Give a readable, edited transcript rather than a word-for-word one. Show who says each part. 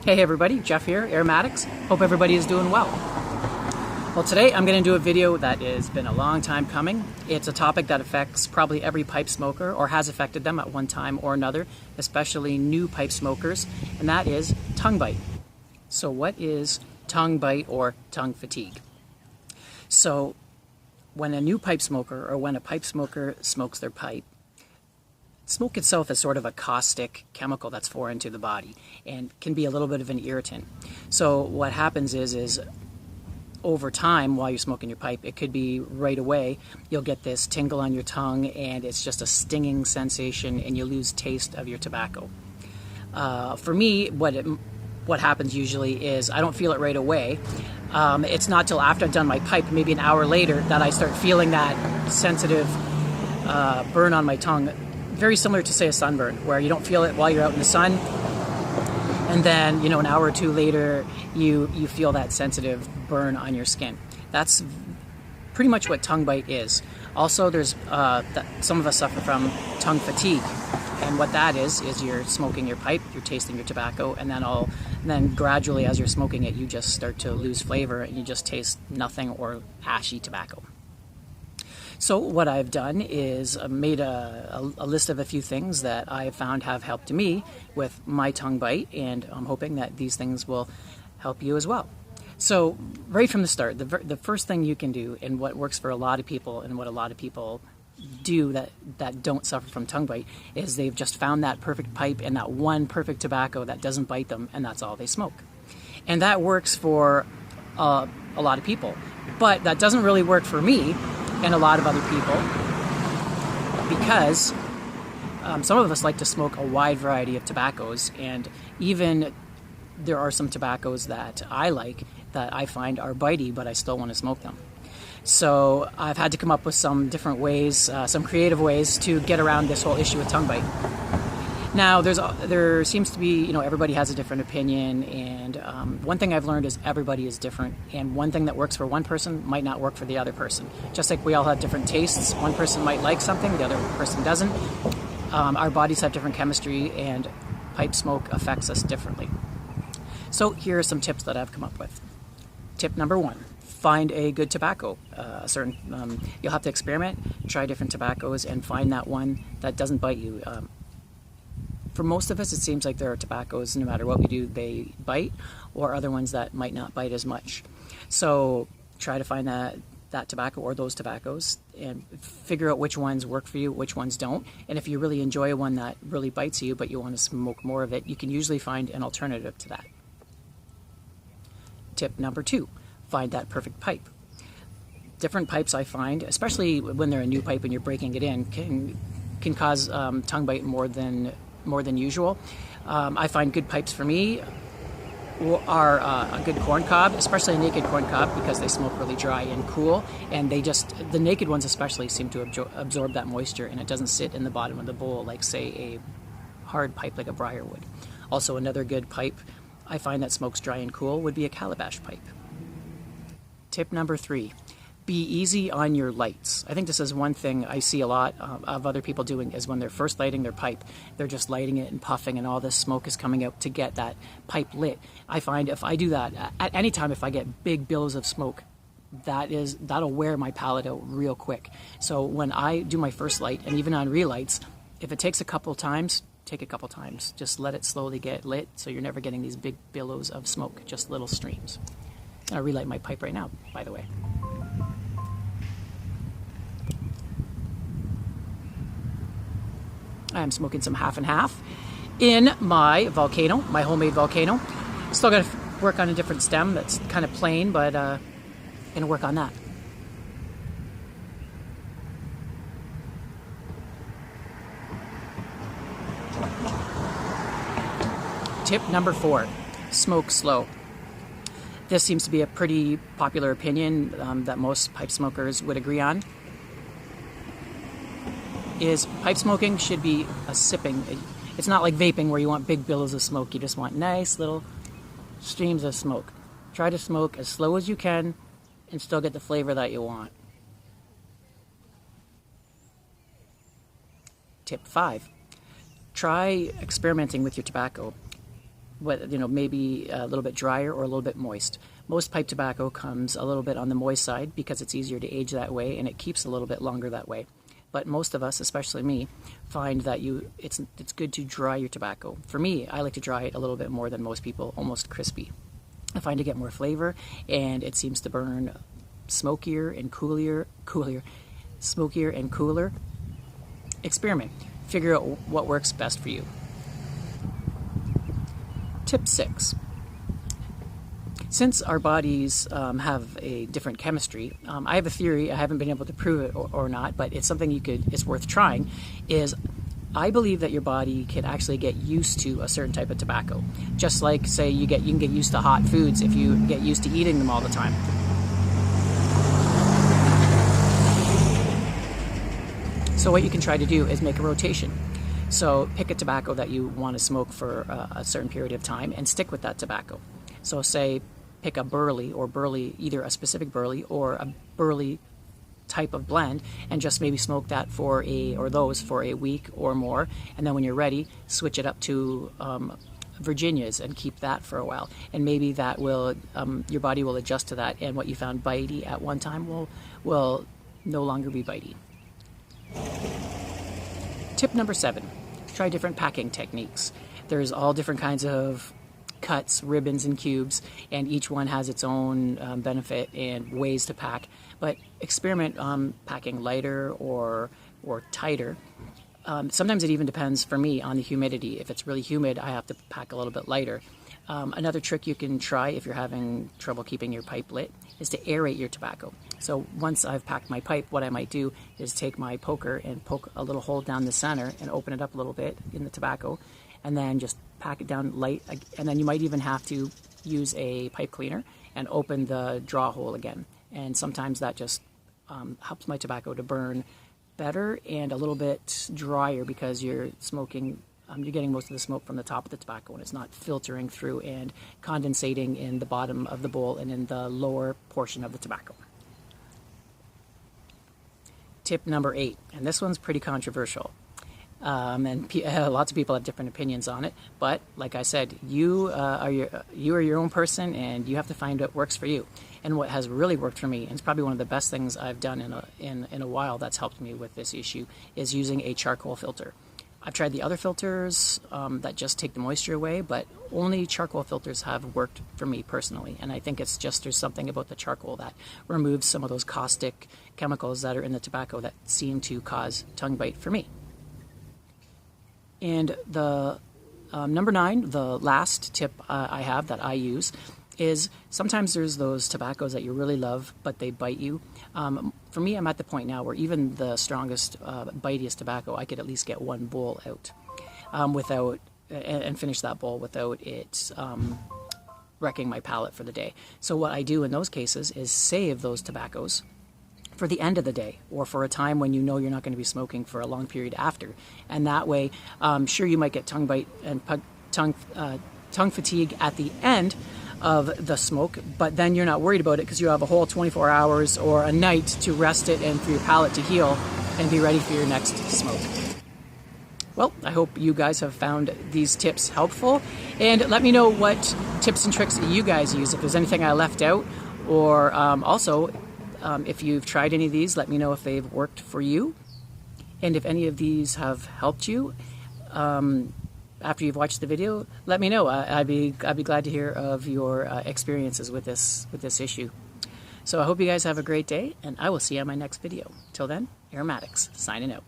Speaker 1: Hey everybody, Jeff here, Aromatics. Hope everybody is doing well. Well, today I'm going to do a video that has been a long time coming. It's a topic that affects probably every pipe smoker or has affected them at one time or another, especially new pipe smokers, and that is tongue bite. So what is tongue bite or tongue fatigue? So when a new pipe smoker or when a pipe smoker smokes their pipe, smoke itself is sort of a caustic chemical that's foreign to the body and can be a little bit of an irritant. So what happens is over time while you're smoking your pipe, it could be right away, you'll get this tingle on your tongue and it's just a stinging sensation and you lose taste of your tobacco. For me, what happens usually is I don't feel it right away. It's not till after I've done my pipe, maybe an hour later, that I start feeling that sensitive burn on my tongue. Very similar to, say, a sunburn, where you don't feel it while you're out in the sun, and then, an hour or two later, you feel that sensitive burn on your skin. That's pretty much what tongue bite is. Also, there's some of us suffer from tongue fatigue, and what that is you're smoking your pipe, you're tasting your tobacco, and then gradually, as you're smoking it, you just start to lose flavor, and you just taste nothing or ashy tobacco. So what I've done is made a list of a few things that I have found have helped me with my tongue bite, and I'm hoping that these things will help you as well. So right from the start, the first thing you can do, and what works for a lot of people and what a lot of people do that don't suffer from tongue bite, is they've just found that perfect pipe and that one perfect tobacco that doesn't bite them, and that's all they smoke. And that works for a lot of people, but that doesn't really work for me and a lot of other people, because some of us like to smoke a wide variety of tobaccos, and even there are some tobaccos that I like that I find are bitey, but I still want to smoke them. So I've had to come up with some different ways, some creative ways to get around this whole issue with tongue bite. Now, there seems to be, everybody has a different opinion, and one thing I've learned is everybody is different, and one thing that works for one person might not work for the other person. Just like we all have different tastes, one person might like something, the other person doesn't. Our bodies have different chemistry, and pipe smoke affects us differently. So here are some tips that I've come up with. Tip number 1. Find a good tobacco. You'll have to experiment, try different tobaccos, and find that one that doesn't bite you. For most of us, it seems like there are tobaccos, no matter what we do, they bite, or other ones that might not bite as much. So try to find that tobacco or those tobaccos and figure out which ones work for you, which ones don't. And if you really enjoy one that really bites you, but you want to smoke more of it, you can usually find an alternative to that. Tip number 2, find that perfect pipe. Different pipes, I find, especially when they're a new pipe and you're breaking it in, can cause tongue bite more than usual. I find good pipes for me are a good corn cob, especially a naked corn cob, because they smoke really dry and cool, and the naked ones especially seem to absorb that moisture, and it doesn't sit in the bottom of the bowl like, say, a hard pipe like a briar would. Also, another good pipe I find that smokes dry and cool would be a calabash pipe. Tip number 3. Be easy on your lights. I think this is one thing I see a lot of other people doing, is when they're first lighting their pipe, they're just lighting it and puffing, and all this smoke is coming out to get that pipe lit. I find if I do that, at any time, if I get big billows of smoke, that'll wear my palate out real quick. So when I do my first light, and even on relights, if it takes a couple times, take a couple times. Just let it slowly get lit, so you're never getting these big billows of smoke, just little streams. I'm gonna relight my pipe right now, by the way. I'm smoking some half and half in my volcano, my homemade volcano. Still got to work on a different stem that's kind of plain, but gonna work on that. Tip number 4, smoke slow. This seems to be a pretty popular opinion that most pipe smokers would agree on. Is pipe smoking should be a sipping. It's not like vaping where you want big billows of smoke. You just want nice little streams of smoke. Try to smoke as slow as you can and still get the flavor that you want. Tip 5. Try experimenting with your tobacco. but maybe a little bit drier or a little bit moist. Most pipe tobacco comes a little bit on the moist side because it's easier to age that way and it keeps a little bit longer that way. But most of us, especially me, find that it's good to dry your tobacco. For me, I like to dry it a little bit more than most people, almost crispy. I find to get more flavor, and it seems to burn smokier and smokier and cooler. Experiment. Figure out what works best for you. Tip 6. Since our bodies have a different chemistry, I have a theory. I haven't been able to prove it or not, but it's something it's worth trying. I believe that your body can actually get used to a certain type of tobacco. Just like, say, you can get used to hot foods if you get used to eating them all the time. So what you can try to do is make a rotation. So pick a tobacco that you want to smoke for a certain period of time and stick with that tobacco. So say pick a burley, either a specific burley or a burley type of blend, and just maybe smoke that those for a week or more, and then when you're ready, switch it up to Virginias and keep that for a while, and maybe that will your body will adjust to that, and what you found bitey at one time will no longer be bitey. Tip number 7: try different packing techniques. There's all different kinds of cuts, ribbons, and cubes, and each one has its own benefit and ways to pack. But experiment on packing lighter or tighter. Sometimes it even depends, for me, on the humidity. If it's really humid, I have to pack a little bit lighter. Another trick you can try if you're having trouble keeping your pipe lit is to aerate your tobacco. So once I've packed my pipe, what I might do is take my poker and poke a little hole down the center and open it up a little bit in the tobacco, and then just pack it down light, and then you might even have to use a pipe cleaner and open the draw hole again. And sometimes that just helps my tobacco to burn better and a little bit drier, because you're smoking, you're getting most of the smoke from the top of the tobacco, and it's not filtering through and condensating in the bottom of the bowl and in the lower portion of the tobacco. Tip number 8, and this one's pretty controversial. And lots of people have different opinions on it, but like I said, you are your own person, and you have to find what works for you. And what has really worked for me, and it's probably one of the best things I've done in a while that's helped me with this issue, is using a charcoal filter. I've tried the other filters that just take the moisture away, but only charcoal filters have worked for me personally. And I think it's just there's something about the charcoal that removes some of those caustic chemicals that are in the tobacco that seem to cause tongue bite for me. And the number 9, the last tip I have that I use, is sometimes there's those tobaccos that you really love, but they bite you. For me, I'm at the point now where even the strongest, bitiest tobacco, I could at least get one bowl out and finish that bowl without it wrecking my palate for the day. So what I do in those cases is save those tobaccos for the end of the day, or for a time when you know you're not going to be smoking for a long period after. And that way, sure, you might get tongue bite and tongue fatigue at the end of the smoke, but then you're not worried about it because you have a whole 24 hours or a night to rest it and for your palate to heal and be ready for your next smoke. Well, I hope you guys have found these tips helpful, and let me know what tips and tricks you guys use, if there's anything I left out, or also if you've tried any of these, let me know if they've worked for you, and if any of these have helped you. After you've watched the video, let me know. I'd be glad to hear of your experiences with this issue. So I hope you guys have a great day, and I will see you on my next video. Till then, Aromatics signing out.